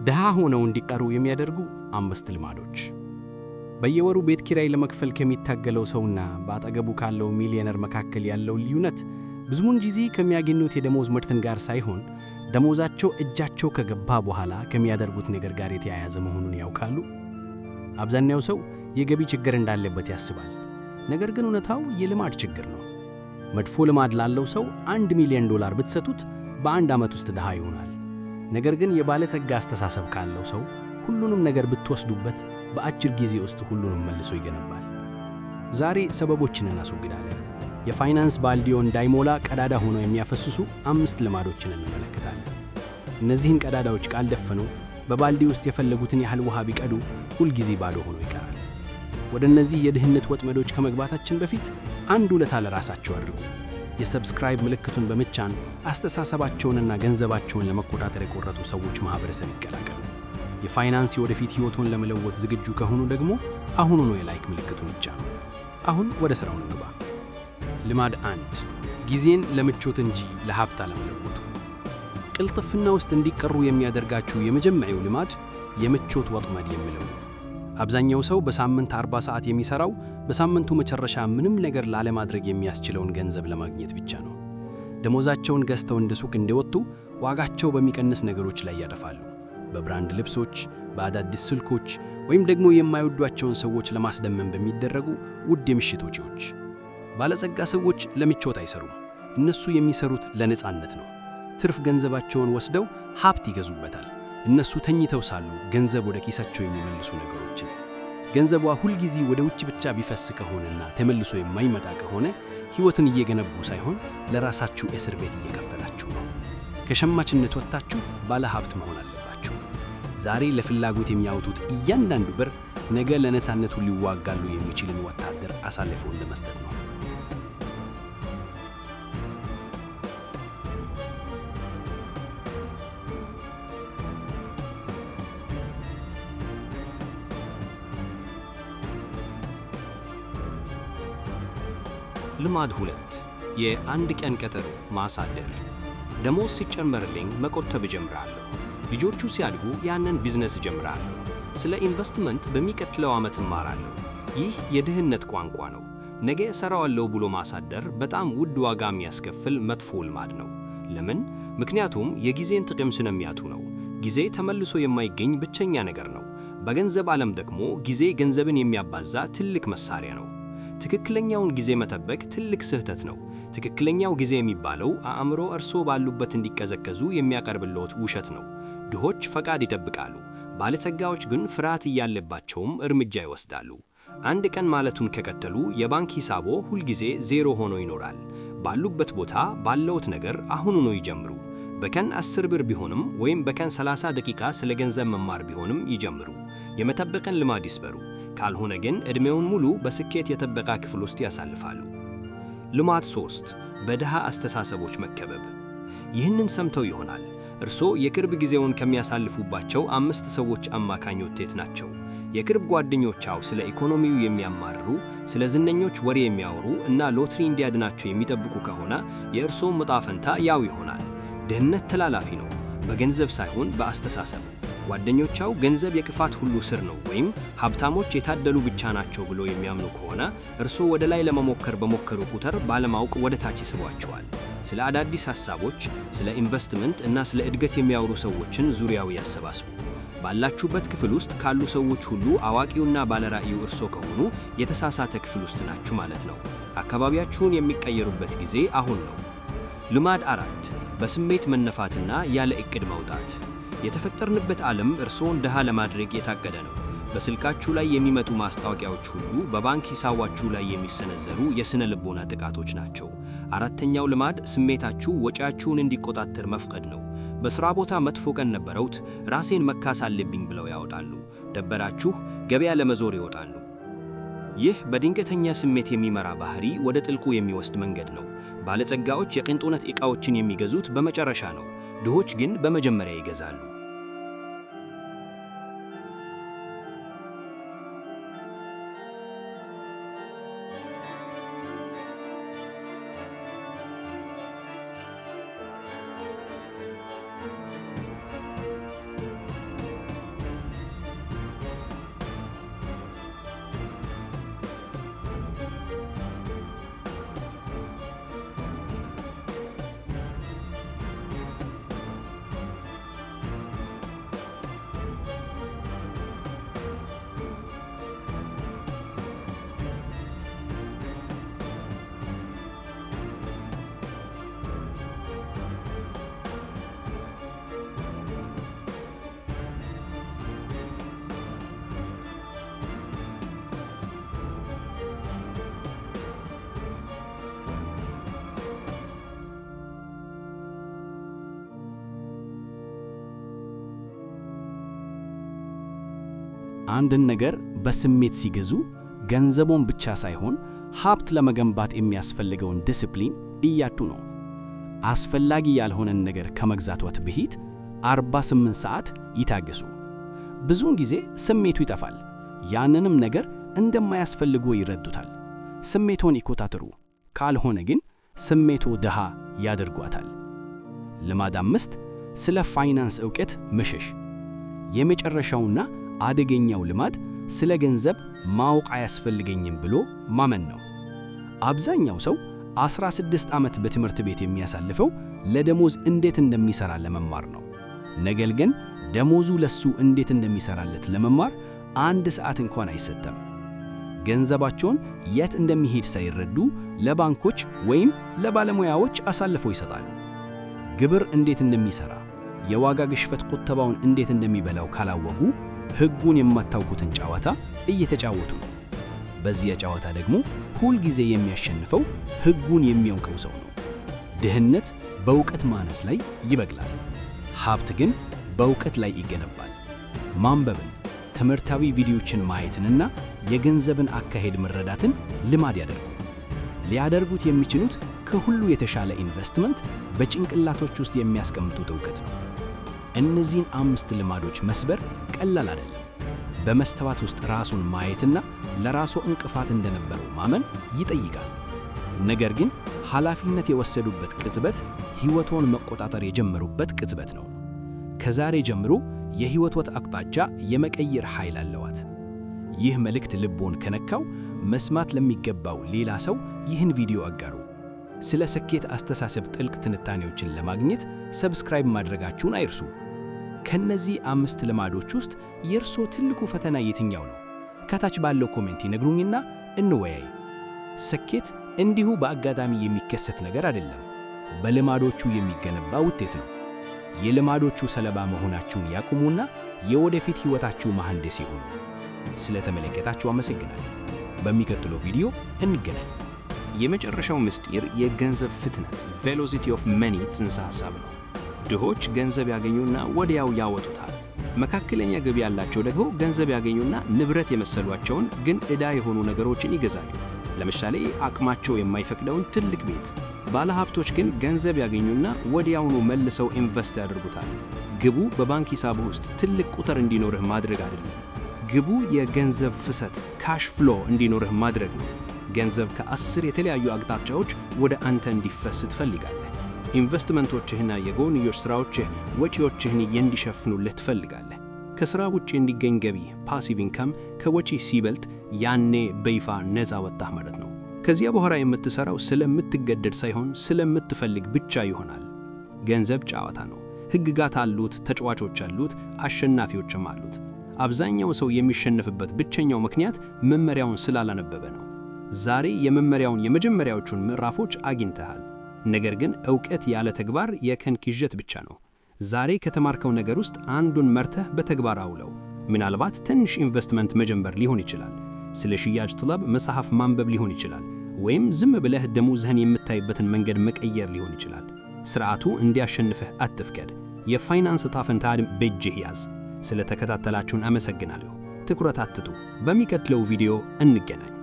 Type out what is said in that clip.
ድሃ ሆነው እንዲቀሩ የሚያደርጉ 5 ልማዶች። በየወሩ ቤት ኪራይ ለመክፈል ከሚታገለው ሰውና በአጠገቡ ካለው ሚሊዮነር መካከል ያለው ልዩነት ብዙውን ጊዜ ከሚያገኙት የደሞዝ መጠን ጋር ሳይሆን ደሞዛቸው እጃቸው ከገባ በኋላ ከሚያደርጉት ነገር ጋር የተያያዘ መሆኑን ያውቃሉ? አብዛኛው ሰው የገቢ ችግር እንዳለበት ያስባል። ነገር ግን እውነታው የልማድ ችግር ነው። መጥፎ ልማድ ላለው ሰው $1 ሚሊዮን ብትሰጡት በአንድ ዓመት ውስጥ ድሃ ይሆናል። ነገር ግን የባለጸጋ አስተሳሰብ ካለው ሰው ሁሉንም ነገር ብትወስዱበት በአጭር ጊዜ ውስጥ ሁሉንም መልሶ ይገነባል። ዛሬ ሰበቦችን እናስወግዳለን። የፋይናንስ ባልዲዮ እንዳይሞላ ቀዳዳ ሆኖ የሚያፈስሱ 5 ልማዶችን እንመለከታለን። እነዚህን ቀዳዳዎች ካልደፈኑ በባልዲ ውስጥ የፈለጉትን ያህል ውሃ ቢቀዱ ሁልጊዜ ባዶ ሆኖ ይቀራል። ወደ እነዚህ የድህነት ወጥመዶች ከመግባታችን በፊት አንድ ውለታ ለራሳቸው አድርጉ። የሰብስክራይብ ምልክቱን በመጫን አስተሳሰባቸውንና ገንዘባቸውን ለመቆጣጠር የቆረጡ ሰዎች ማህበረሰብ ይቀላቀሉ። የፋይናንስ የወደፊት ህይወቶን ለመለወጥ ዝግጁ ከሆኑ ደግሞ አሁኑኑ የላይክ ምልክቱን ይጫኑ። አሁን ወደ ሥራው እንግባ። ልማድ 1 ጊዜን ለምቾት እንጂ ለሀብት አለመለወጡ። ቅልጥፍና ውስጥ እንዲቀሩ የሚያደርጋችሁ የመጀመሪያው ልማድ የምቾት ወጥመድ የሚለው ነው። አብዛኛው ሰው በሳምንት 40 ሰዓት የሚሰራው በሳምንቱ መጨረሻ ምንም ነገር ላለማድረግ የሚያስችለውን ገንዘብ ለማግኘት ብቻ ነው። ደሞዛቸውን ገዝተው እንደ ሱቅ እንደወጡ ዋጋቸው በሚቀንስ ነገሮች ላይ ያጠፋሉ። በብራንድ ልብሶች፣ በአዳዲስ ስልኮች ወይም ደግሞ የማይወዷቸውን ሰዎች ለማስደመም በሚደረጉ ውድ የምሽት ወጪዎች። ባለጸጋ ሰዎች ለምቾት አይሰሩም። እነሱ የሚሰሩት ለነፃነት ነው። ትርፍ ገንዘባቸውን ወስደው ሀብት ይገዙበታል። እነሱ ተኝተው ሳሉ ገንዘብ ወደ ኪሳቸው የሚመልሱ ነገሮችን። ገንዘቧ ሁልጊዜ ወደ ውጭ ብቻ ቢፈስ ከሆነና ተመልሶ የማይመጣ ከሆነ ሕይወትን እየገነቡ ሳይሆን ለራሳችሁ እስር ቤት እየከፈላችሁ ነው። ከሸማችነት ወጥታችሁ ባለ ሀብት መሆን አለባችሁ። ዛሬ ለፍላጎት የሚያወጡት እያንዳንዱ ብር ነገ ለነፃነቱ ሊዋጋሉ የሚችልን ወታደር አሳልፈው እንደመስጠት ነው። ልማድ 2 የአንድ ቀን ቀጠሮ ማሳደር። ደሞዝ ሲጨመርልኝ መቆጠብ እጀምራለሁ። ልጆቹ ሲያድጉ ያንን ቢዝነስ እጀምራለሁ። ስለ ኢንቨስትመንት በሚቀጥለው ዓመት እማራለሁ። ይህ የድህነት ቋንቋ ነው። ነገ እሰራዋለሁ ብሎ ማሳደር በጣም ውድ ዋጋ የሚያስከፍል መጥፎ ልማድ ነው። ለምን? ምክንያቱም የጊዜን ጥቅም ስለሚያጡ ነው። ጊዜ ተመልሶ የማይገኝ ብቸኛ ነገር ነው። በገንዘብ ዓለም ደግሞ ጊዜ ገንዘብን የሚያባዛ ትልቅ መሳሪያ ነው። ትክክለኛውን ጊዜ መጠበቅ ትልቅ ስህተት ነው። ትክክለኛው ጊዜ የሚባለው አእምሮ እርሶ ባሉበት እንዲቀዘቀዙ የሚያቀርብልዎት ውሸት ነው። ድሆች ፈቃድ ይጠብቃሉ፣ ባለጸጋዎች ግን ፍርሃት እያለባቸውም እርምጃ ይወስዳሉ። አንድ ቀን ማለቱን ከቀጠሉ የባንክ ሂሳቦ ሁልጊዜ ዜሮ ሆኖ ይኖራል። ባሉበት ቦታ ባለዎት ነገር አሁኑኑ ይጀምሩ። በቀን 10 ብር ቢሆንም ወይም በቀን 30 ደቂቃ ስለ ገንዘብ መማር ቢሆንም ይጀምሩ። የመጠበቅን ልማድ ይስበሩ። ካልሆነ ግን ዕድሜውን ሙሉ በስኬት የጠበቃ ክፍል ውስጥ ያሳልፋሉ። ልማድ 3 በድሃ አስተሳሰቦች መከበብ። ይህንን ሰምተው ይሆናል። እርሶ የቅርብ ጊዜውን ከሚያሳልፉባቸው 5 ሰዎች አማካኝ ውጤት ናቸው። የቅርብ ጓደኞቻው ስለ ኢኮኖሚው የሚያማርሩ፣ ስለ ዝነኞች ወሬ የሚያወሩ እና ሎተሪ እንዲያድናቸው የሚጠብቁ ከሆነ የእርሶም ዕጣ ፈንታ ያው ይሆናል። ድህነት ተላላፊ ነው፣ በገንዘብ ሳይሆን በአስተሳሰብ። ጓደኞቻው ገንዘብ የክፋት ሁሉ ስር ነው ወይም ሀብታሞች የታደሉ ብቻ ናቸው ብሎ የሚያምኑ ከሆነ እርሶ ወደ ላይ ለመሞከር በሞከሩ ቁጥር ባለማወቅ ወደ ታች ይስቧቸዋል። ስለ አዳዲስ ሐሳቦች፣ ስለ ኢንቨስትመንት እና ስለ እድገት የሚያወሩ ሰዎችን ዙሪያው ያሰባስቡ። ባላችሁበት ክፍል ውስጥ ካሉ ሰዎች ሁሉ አዋቂውና ባለራዕዩ እርሶ ከሆኑ የተሳሳተ ክፍል ውስጥ ናችሁ ማለት ነው። አካባቢያችሁን የሚቀየሩበት ጊዜ አሁን ነው። ልማድ 4 በስሜት መነፋትና ያለ ዕቅድ መውጣት። የተፈጠርንበት ዓለም እርሶን ድሃ ለማድረግ የታቀደ ነው። በስልካችሁ ላይ የሚመጡ ማስታወቂያዎች ሁሉ በባንክ ሂሳባችሁ ላይ የሚሰነዘሩ የስነ ልቦና ጥቃቶች ናቸው። አራተኛው ልማድ ስሜታችሁ ወጪያችሁን እንዲቆጣጠር መፍቀድ ነው። በሥራ ቦታ መጥፎ ቀን ነበረውት ራሴን መካስ አለብኝ ብለው ያወጣሉ። ደበራችሁ ገበያ ለመዞር ይወጣሉ። ይህ በድንገተኛ ስሜት የሚመራ ባህሪ ወደ ጥልቁ የሚወስድ መንገድ ነው። ባለጸጋዎች የቅንጦት ዕቃዎችን የሚገዙት በመጨረሻ ነው። ድሆች ግን በመጀመሪያ ይገዛሉ። አንድን ነገር በስሜት ሲገዙ ገንዘቦን ብቻ ሳይሆን ሀብት ለመገንባት የሚያስፈልገውን ዲሲፕሊን እያጡ ነው። አስፈላጊ ያልሆነን ነገር ከመግዛቷት በፊት 48 ሰዓት ይታገሱ። ብዙውን ጊዜ ስሜቱ ይጠፋል። ያንንም ነገር እንደማያስፈልጉ ይረዱታል። ስሜቶን ይቆጣጠሩ፣ ካልሆነ ግን ስሜቶ ድሃ ያደርጓታል። ልማድ 5 ስለ ፋይናንስ ዕውቀት መሸሽ። የመጨረሻውና አደገኛው ልማድ ስለ ገንዘብ ማወቅ አያስፈልገኝም ብሎ ማመን ነው። አብዛኛው ሰው 16 ዓመት በትምህርት ቤት የሚያሳልፈው ለደሞዝ እንዴት እንደሚሰራ ለመማር ነው። ነገር ግን ደሞዙ ለሱ እንዴት እንደሚሰራለት ለመማር 1 ሰዓት እንኳን አይሰጠም። ገንዘባቸውን የት እንደሚሄድ ሳይረዱ ለባንኮች ወይም ለባለሙያዎች አሳልፈው ይሰጣሉ። ግብር እንዴት እንደሚሰራ፣ የዋጋ ግሽፈት ቁጠባውን እንዴት እንደሚበላው ካላወቁ ሕጉን የማታውቁትን ጨዋታ እየተጫወቱ ነው። በዚያ ጨዋታ ደግሞ ሁል ጊዜ የሚያሸንፈው ሕጉን የሚያውቀው ሰው ነው። ድህነት በእውቀት ማነስ ላይ ይበቅላል። ሀብት ግን በእውቀት ላይ ይገነባል። ማንበብን፣ ትምህርታዊ ቪዲዮዎችን ማየትንና የገንዘብን አካሄድ መረዳትን ልማድ ያደርጉ። ሊያደርጉት የሚችሉት ከሁሉ የተሻለ ኢንቨስትመንት በጭንቅላቶች ውስጥ የሚያስቀምጡት ዕውቀት ነው። እነዚህን 5 ልማዶች መስበር ቀላል አይደለም። በመስተዋት ውስጥ ራሱን ማየትና ለራሱ እንቅፋት እንደነበረው ማመን ይጠይቃል። ነገር ግን ኃላፊነት የወሰዱበት ቅጽበት ሕይወቶን መቆጣጠር የጀመሩበት ቅጽበት ነው። ከዛሬ ጀምሮ የሕይወት አቅጣጫ የመቀየር ኃይል አለዋት። ይህ መልእክት ልቦን ከነካው መስማት ለሚገባው ሌላ ሰው ይህን ቪዲዮ አጋሩ። ስለ ስኬት አስተሳሰብ ጥልቅ ትንታኔዎችን ለማግኘት ሰብስክራይብ ማድረጋችሁን አይርሱ። ከነዚህ 5 ልማዶች ውስጥ የእርሶ ትልቁ ፈተና የትኛው ነው? ከታች ባለው ኮሜንት ይነግሩኝና እንወያይ። ስኬት እንዲሁ በአጋጣሚ የሚከሰት ነገር አይደለም፣ በልማዶቹ የሚገነባ ውጤት ነው። የልማዶቹ ሰለባ መሆናችሁን ያቁሙና የወደፊት ሕይወታችሁ መሐንዲስ ይሁኑ። ስለተመለከታችሁ አመሰግናለሁ። በሚቀጥለው ቪዲዮ እንገናኝ። የመጨረሻው ምስጢር የገንዘብ ፍጥነት ቬሎሲቲ ኦፍ መኒ ጽንሰ ሐሳብ ነው። ድሆች ገንዘብ ያገኙና ወዲያው ያወጡታል። መካከለኛ ገቢ ያላቸው ደግሞ ገንዘብ ያገኙና ንብረት የመሰሏቸውን ግን ዕዳ የሆኑ ነገሮችን ይገዛሉ። ለምሳሌ አቅማቸው የማይፈቅደውን ትልቅ ቤት። ባለሀብቶች ግን ገንዘብ ያገኙና ወዲያውኑ መልሰው ኢንቨስት ያደርጉታል። ግቡ በባንክ ሂሳብ ውስጥ ትልቅ ቁጥር እንዲኖርህ ማድረግ አይደለም። ግቡ የገንዘብ ፍሰት ካሽ ፍሎ እንዲኖርህ ማድረግ ነው። ገንዘብ ከ10 የተለያዩ አቅጣጫዎች ወደ አንተ እንዲፈስ ትፈልጋለህ። ኢንቨስትመንቶችህና የጎንዮሽ ሥራዎችህ ወጪዎችህን እንዲሸፍኑልህ ትፈልጋለህ። ከሥራ ውጭ እንዲገኝ ገቢ ፓሲቭ ኢንካም ከወጪ ሲበልጥ ያኔ በይፋ ነፃ ወጣህ ማለት ነው። ከዚያ በኋላ የምትሠራው ስለምትገደድ ሳይሆን ስለምትፈልግ ብቻ ይሆናል። ገንዘብ ጨዋታ ነው። ሕግጋት አሉት፣ ተጫዋቾች አሉት፣ አሸናፊዎችም አሉት። አብዛኛው ሰው የሚሸነፍበት ብቸኛው ምክንያት መመሪያውን ስላላነበበ ነው። ዛሬ የመመሪያውን የመጀመሪያዎቹን ምዕራፎች አግኝተሃል። ነገር ግን ዕውቀት ያለ ተግባር የከንኪዠት ብቻ ነው። ዛሬ ከተማርከው ነገር ውስጥ አንዱን መርተህ በተግባር አውለው። ምናልባት ትንሽ ኢንቨስትመንት መጀመር ሊሆን ይችላል። ስለ ሽያጭ ጥበብ መጽሐፍ ማንበብ ሊሆን ይችላል። ወይም ዝም ብለህ ደሞዝህን የምታይበትን መንገድ መቀየር ሊሆን ይችላል። ሥርዓቱ እንዲያሸንፍህ አትፍቀድ። የፋይናንስ ዕጣ ፈንታህን በእጅህ ያዝ። ስለ ተከታተላችሁን አመሰግናለሁ። ትኩረት አትጡ። በሚቀጥለው ቪዲዮ እንገናኝ።